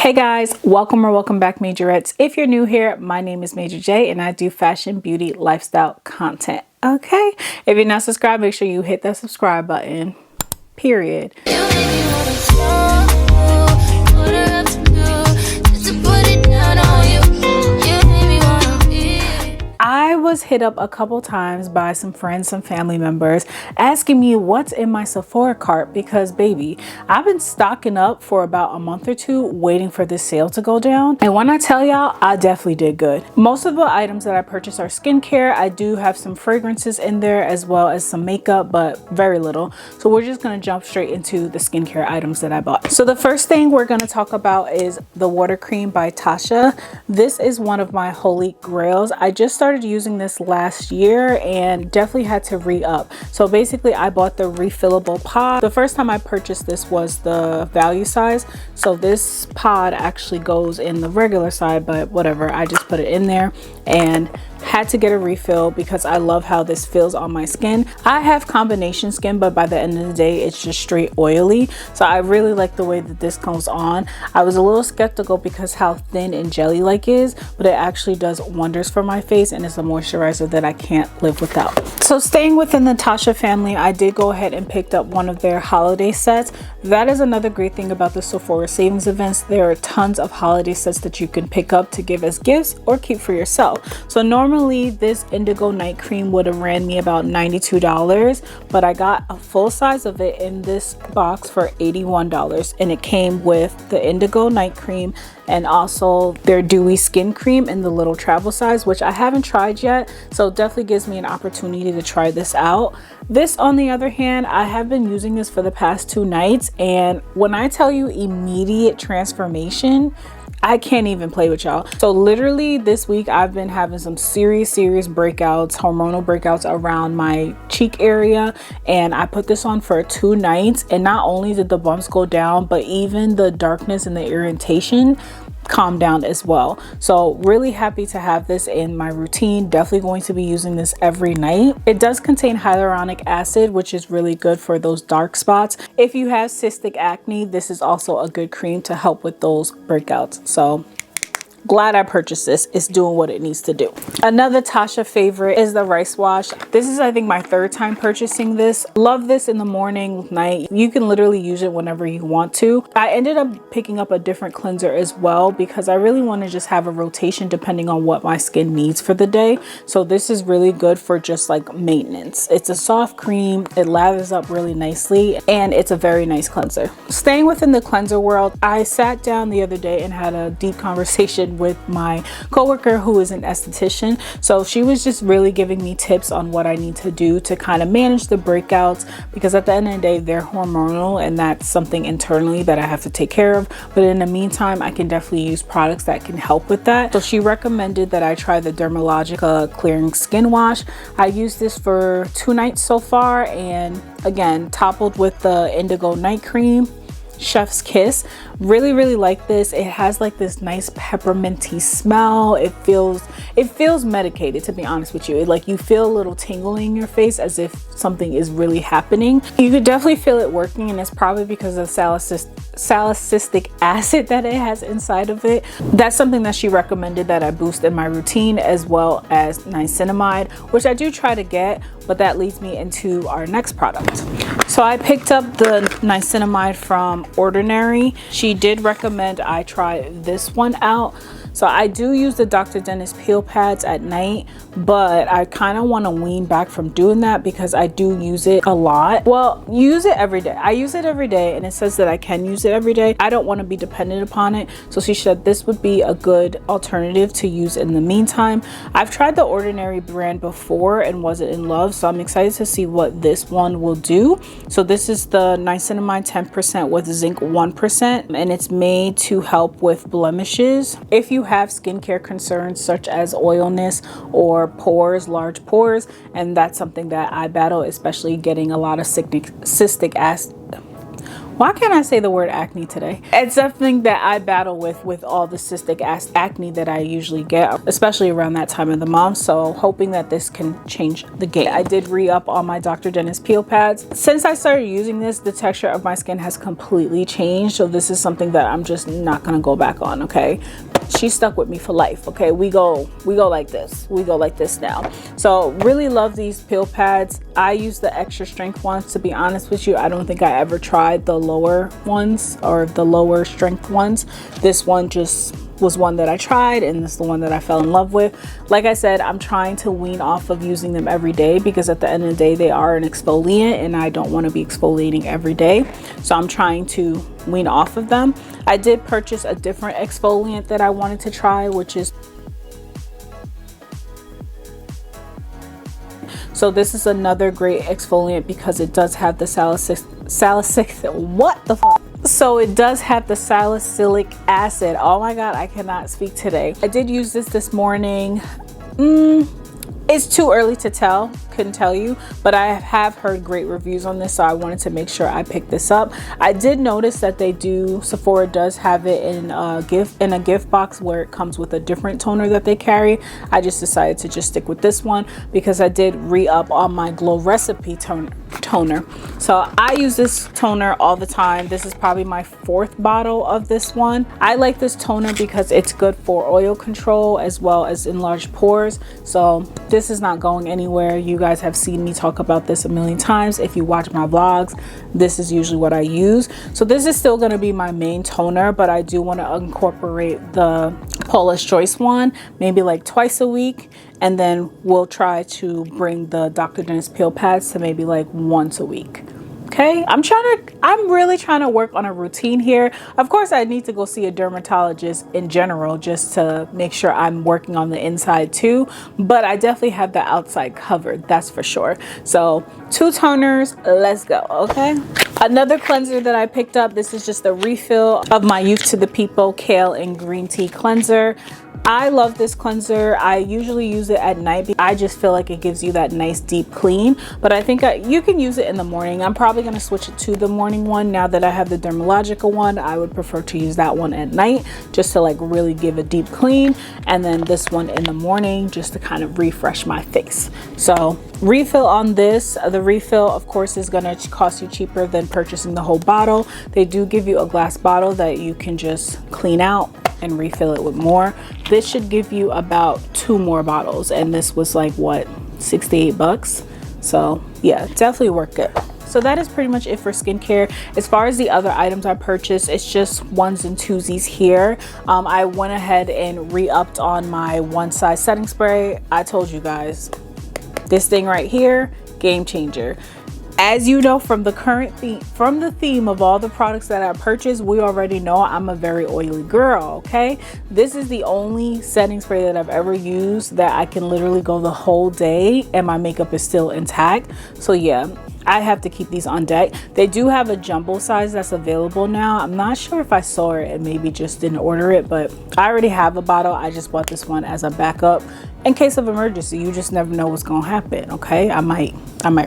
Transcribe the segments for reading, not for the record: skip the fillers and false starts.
Hey guys, welcome or welcome back, majorettes. If you're new here, my name is Major J and I do fashion, beauty, lifestyle content. Okay, if you're not subscribed, make sure you hit that subscribe button, period. I was hit up a couple times by some friends, some family members asking me what's in my Sephora cart because baby, I've been stocking up for about a month or two waiting for this sale to go down. And when I tell y'all, I definitely did good. Most of the items that I purchased are skincare. I do have some fragrances in there as well as some makeup, but very little. So we're just gonna jump straight into the skincare items that I bought. So the first thing we're gonna talk about is the water cream by Tatcha. This is one of my holy grails. I just started using this last year and definitely had to re-up. So basically I bought the refillable pod. The first time I purchased this was the value size. So this pod actually goes in the regular side, but whatever, I just put it in there and had to get a refill because I love how this feels on my skin. I have combination skin, but by the end of the day it's just straight oily, so I really like the way that this comes on. I was a little skeptical because how thin and jelly like is, but it actually does wonders for my face and it's a moisturizer that I can't live without. So staying within the Tatcha family, I did go ahead and picked up one of their holiday sets. That is another great thing about the Sephora savings events. There are tons of holiday sets that you can pick up to give as gifts or keep for yourself. So normally this indigo night cream would have ran me about $92, but I got a full size of it in this box for $81, and it came with the indigo night cream and also their dewy skin cream in the little travel size, which I haven't tried yet, so it definitely gives me an opportunity to try this out. This, on the other hand, I have been using this for the past 2 nights, and when I tell you immediate transformation, I can't even play with y'all. So literally this week I've been having some serious breakouts, hormonal breakouts around my cheek area, and I put this on for 2 nights, and not only did the bumps go down, but even the darkness and the irritation calm down as well. So really happy to have this in my routine. Definitely going to be using this every night. It does contain hyaluronic acid, which is really good for those dark spots. If you have cystic acne, this is also a good cream to help with those breakouts. So glad I purchased this. It's doing what it needs to do. Another Tatcha favorite is the rice wash. This is, I think, my 3rd time purchasing this. Love this in the morning, night. You can literally use it whenever you want to. I ended up picking up a different cleanser as well because I really want to just have a rotation depending on what my skin needs for the day. So this is really good for just like maintenance. It's a soft cream. It lathers up really nicely and it's a very nice cleanser. Staying within the cleanser world, I sat down the other day and had a deep conversation with my coworker who is an esthetician. So she was just really giving me tips on what I need to do to kind of manage the breakouts, because at the end of the day they're hormonal and that's something internally that I have to take care of. But in the meantime, I can definitely use products that can help with that. So she recommended that I try the Dermalogica clearing skin wash. I used this for 2 nights so far, and again toppled with the indigo night cream. Chef's kiss. Really like this. It has like this nice pepperminty smell. It feels medicated, to be honest with you. Like you feel a little tingling in your face as if something is really happening. You could definitely feel it working, and it's probably because of salicylic acid that it has inside of it. That's something that she recommended that I boost in my routine, as well as niacinamide, which I do try to get, but that leads me into our next product. So I picked up the niacinamide from Ordinary. She did recommend I try this one out. So I do use the Dr. Dennis peel pads at night, but I kind of want to wean back from doing that because I do use it a lot. Well, use it every day. I use it every day, and it says that I can use it every day. I don't want to be dependent upon it. So she said this would be a good alternative to use in the meantime. I've tried the Ordinary brand before and wasn't in love, so I'm excited to see what this one will do. So this is the niacinamide 10% with zinc 1%, and it's made to help with blemishes. If you have skincare concerns such as oilness or pores, large pores, and that's something that I battle, especially getting a lot of cystic acid. Why can't I say the word acne today? It's something that I battle with all the cystic acne that I usually get, especially around that time of the month. So hoping that this can change the game. I did re-up on my Dr. Dennis peel pads. Since I started using this, the texture of my skin has completely changed. So this is something that I'm just not gonna go back on, okay? She stuck with me for life, okay? We go like this. We go like this now. So really love these peel pads. I use the extra strength ones. To be honest with you, I don't think I ever tried the lower ones or the lower strength ones. This one just was one that I tried, and this is the one that I fell in love with. Like I said, I'm trying to wean off of using them every day because at the end of the day, they are an exfoliant and I don't want to be exfoliating every day. So I'm trying to wean off of them. I did purchase a different exfoliant that I wanted to try, which is so this is another great exfoliant because it does have the what the fuck? So it does have the salicylic acid. Oh my god, I cannot speak today. I did use this morning. It's too early to tell, couldn't tell you, but I have heard great reviews on this, so I wanted to make sure I picked this up. I did notice that Sephora does have it in a gift box where it comes with a different toner that they carry. I just decided to just stick with this one because I did re-up on my Glow Recipe toner. So I use this toner all the time. This is probably my 4th bottle of this one. I like this toner because it's good for oil control as well as enlarged pores. So this is not going anywhere. You guys have seen me talk about this a million times. If you watch my vlogs, this is usually what I use. So this is still going to be my main toner, but I do want to incorporate the Paula's Choice one maybe like twice a week, and then we'll try to bring the Dr. Dennis peel pads to maybe like once a week. Okay, I'm really trying to work on a routine here. Of course, I need to go see a dermatologist in general just to make sure I'm working on the inside too, but I definitely have the outside covered, that's for sure. So 2 toners, let's go. Okay, another cleanser that I picked up, this is just a refill of my Youth to the People Kale and Green Tea Cleanser. I love this cleanser. I usually use it at night because I just feel like it gives you that nice deep clean, but I think you can use it in the morning. I'm probably going to switch it to the morning one now that I have the Dermalogica one. I would prefer to use that one at night just to like really give a deep clean, and then this one in the morning just to kind of refresh my face. So refill on this. The refill of course is going to cost you cheaper than purchasing the whole bottle. They do give you a glass bottle that you can just clean out and refill it with more. This should give you about 2 more bottles, and this was like what, $68. So yeah, definitely worth it. So that is pretty much it for skincare. As far as the other items I purchased, it's just ones and twosies here. I went ahead and re-upped on my One Size setting spray. I told you guys, this thing right here, game changer. As you know from the theme of all the products that I purchased, we already know I'm a very oily girl, okay? This is the only setting spray that I've ever used that I can literally go the whole day and my makeup is still intact. So yeah, I have to keep these on deck. They do have a jumbo size that's available now. I'm not sure if I saw it and maybe just didn't order it, but I already have a bottle. I just bought this one as a backup in case of emergency. You just never know what's gonna happen, okay? I might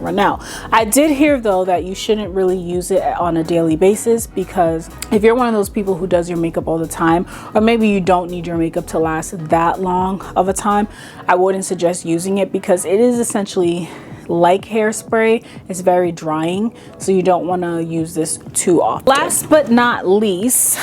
run out. I did hear though that you shouldn't really use it on a daily basis, because if you're one of those people who does your makeup all the time, or maybe you don't need your makeup to last that long of a time, I wouldn't suggest using it because it is essentially like hairspray. It's very drying, so you don't want to use this too often. Last but not least,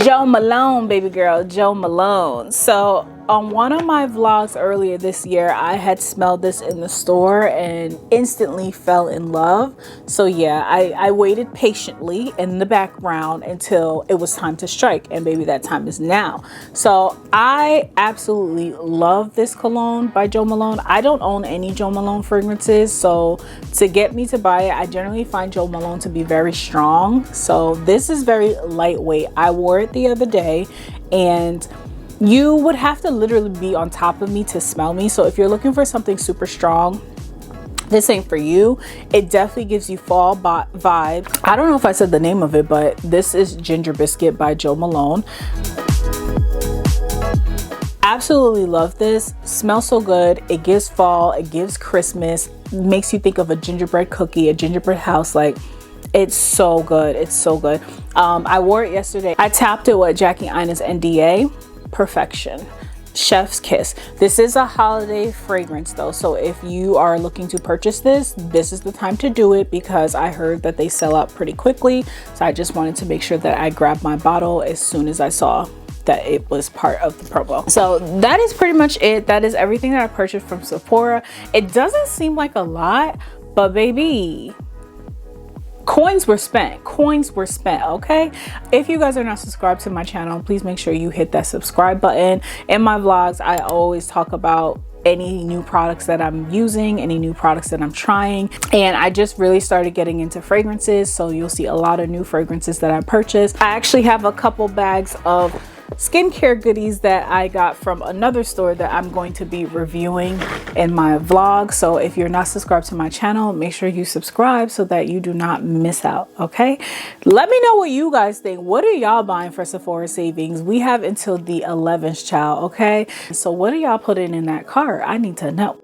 Jo Malone, baby girl, Jo Malone. So on one of my vlogs earlier this year, I had smelled this in the store and instantly fell in love. So yeah, I waited patiently in the background until it was time to strike, and baby, that time is now. So I absolutely love this cologne by Jo Malone. I don't own any Jo Malone fragrances, so to get me to buy it, I generally find Jo Malone to be very strong. So this is very lightweight. I wore it the other day, and you would have to literally be on top of me to smell me. So if you're looking for something super strong, this ain't for you. It definitely gives you fall vibe. I don't know if I said the name of it, but this is Ginger Biscuit by Jo Malone. Absolutely love this. Smells so good. It gives fall, it gives Christmas, makes you think of a gingerbread cookie, a gingerbread house. Like, it's so good. It's so good. I wore it yesterday. I tapped it with Jackie Ina's NDA. Perfection. Chef's kiss. This is a holiday fragrance though, so if you are looking to purchase this, this is the time to do it, because I heard that they sell out pretty quickly. So I just wanted to make sure that I grabbed my bottle as soon as I saw that it was part of the promo. So that is pretty much it. That is everything that I purchased from Sephora. It doesn't seem like a lot, but baby, coins were spent. Coins were spent. Okay, if you guys are not subscribed to my channel, please make sure you hit that subscribe button. In my vlogs, I always talk about any new products that I'm using, any new products that I'm trying, and I just really started getting into fragrances, so you'll see a lot of new fragrances that I purchased. I actually have a couple bags of skincare goodies that I got from another store that I'm going to be reviewing in my vlog. So if you're not subscribed to my channel, make sure you subscribe so that you do not miss out. Okay, let me know what you guys think. What are y'all buying for Sephora savings? We have until the 11th, child. Okay, so what are y'all putting in that cart? I need to know.